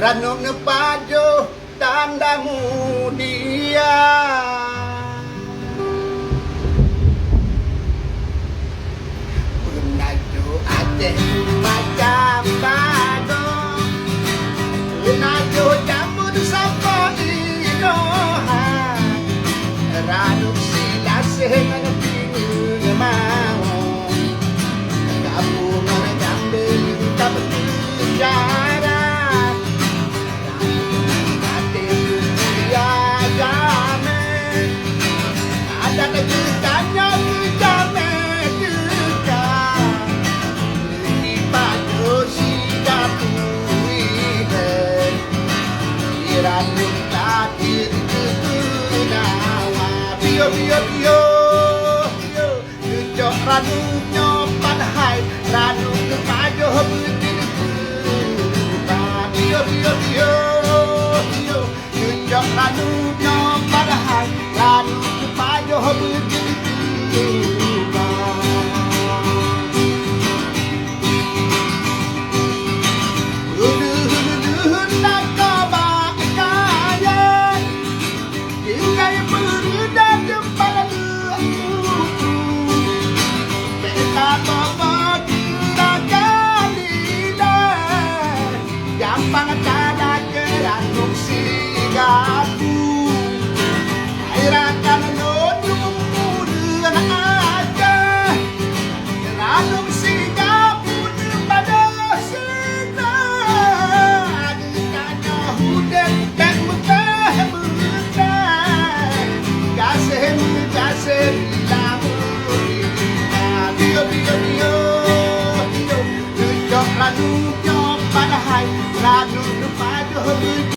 Ranuk ne pajo tandamu dia Penajo Aceh macam pago Penajo campur sapa inoha Ranuk silasih nganepin mau Kamu mengambil tak berbicara Ada kejutannya kejamet juga Di padu si katuihan Iranun takdir ketunawa Bio bio bio bio Kejok ranunnya padahai Ranun kepadu begini Bio bio bio bio Kejok ranunnya padahai Ranun kepadu begini Lalu jawab padahal lalu lupa